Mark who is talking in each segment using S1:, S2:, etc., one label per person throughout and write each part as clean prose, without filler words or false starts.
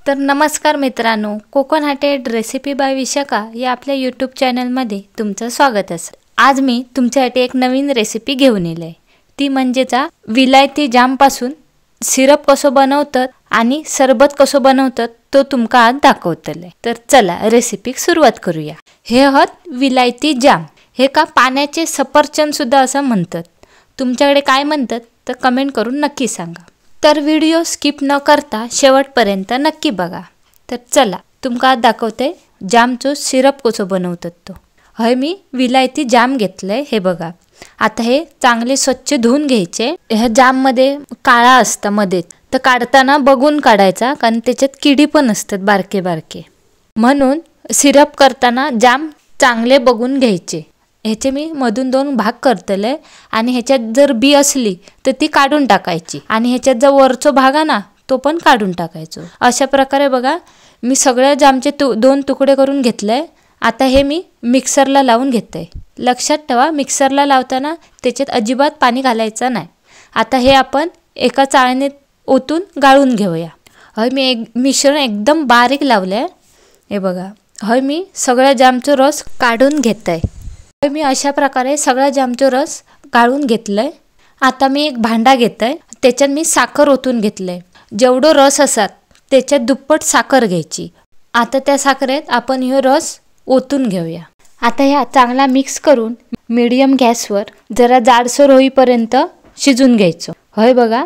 S1: तर नमस्कार मित्रांनो, कोकण हाटेड रेसिपी बाय विशाखा या आपल्या यूट्यूब चॅनलमध्ये तुमचं स्वागत आहे। आज मी तुमच्यासाठी एक नवीन रेसिपी घेऊन आले। ती म्हणजेचा विलायती जाम पासून सिरप कसं बनवतात आणि सरबत कसं बनवतात तो तुमका आज दाखवतले। तर चला रेसिपी सुरुवात करूया। हे आहात विलायती जाम। हे का पाण्याचे सफरचंद सुद्धा असं म्हणतात। तुमच्याकडे काय म्हणतात तर कमेंट करून नक्की सांगा। तर व्हिडिओ स्किप न करता शेवटपर्यंत नक्की बघा। तर चला तुमका दाखवते जामचं सिरप कसं बनवतात तो। हे मी विलायती जाम घेतलंय, हे बघा। आता हे चांगले स्वच्छ धुवून घ्यायचे। ह्या जाम मध्ये काळा असतं मध्ये, तर काढताना बघून काढायचा, कारण त्याच्यात किडी पण असतात बारके बारके। म्हणून सिरप करताना जाम चांगले बघून घ्यायचे। ह्याचे मी मधून दोन भाग करतले आणि ह्याच्यात जर बी असली तर ती काढून टाकायची आणि ह्याच्यात जो वरचा भाग आहे ना तो पण काढून टाकायचो। अशा प्रकारे बघा मी सगळ्या जामचे दोन तुकडे करून घेतले। आता हे मी मिक्सरला लावून घेते। लक्षात ठेवा मिक्सरला लावताना त्याच्यात अजिबात पाणी घालायचं नाही। आता हे आपण एका चाळणीत ओतून गाळून घेऊया। हे मी मिश्रण एकदम बारीक लावले, हे बघा। हे मी सगळ्या जामचा रस काढून घेते। मी अशा प्रकारे सगळा जामचा रस गाळून घेतलाय। आता मी एक भांडा घेतोय, त्याच्यात मी साखर ओतून घेतलंय। जेवढं रस असतात त्याच्यात दुप्पट साखर घ्यायची। आता त्या साखरेत आपण हे रस ओतून घेऊया। आता ह्या चांगला मिक्स करून मीडियम गॅसवर जरा जाडसर होईपर्यंत शिजून घ्यायचं। हे बघा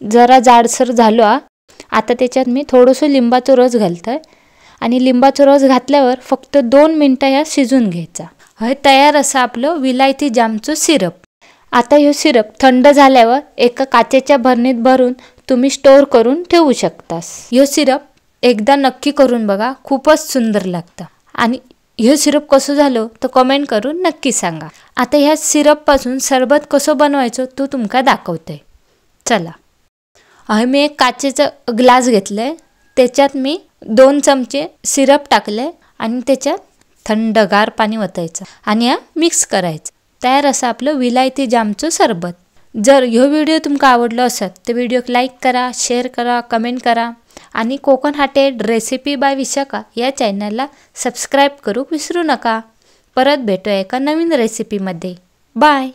S1: जरा जाडसर झालो। आता त्याच्यात मी थोडंसं लिंबाचा रस घालतोय आणि लिंबाचा रस घातल्यावर फक्त 2 मिनिटं ह्या शिजून घ्यायचा। हे तयार असं आपलं विलायती जामचं सिरप। आता हे सिरप थंड झाल्यावर एका काचेच्या भरणीत भरून तुम्ही स्टोर करून ठेवू शकता। हे सिरप एकदा नक्की करून बघा, खूपच सुंदर लागतं। आणि हे सिरप कसं झालं तर कमेंट करून नक्की सांगा। आता ह्या सिरप पासून सरबत कसं बनवायचं तो तुमका दाखवते। चला हे मी एक काचेचा ग्लास घेतलाय, त्याच्यात मी 2 चमचे सिरप टाकले आणि त्याच्यात थंडगार पाणी ओतायचं आणि या मिक्स करायचं। तयार असं आपलं विलायती जामचं सरबत। जर ह्यो व्हिडिओ तुमका आवडला असेल तर व्हिडिओक लाईक करा, शेअर करा, कमेंट करा आणि कोकण हाटेड रेसिपी बाय विशाखा या चॅनलला सबस्क्राईब करू विसरू नका। परत भेटूया एका नवीन रेसिपीमध्ये। बाय।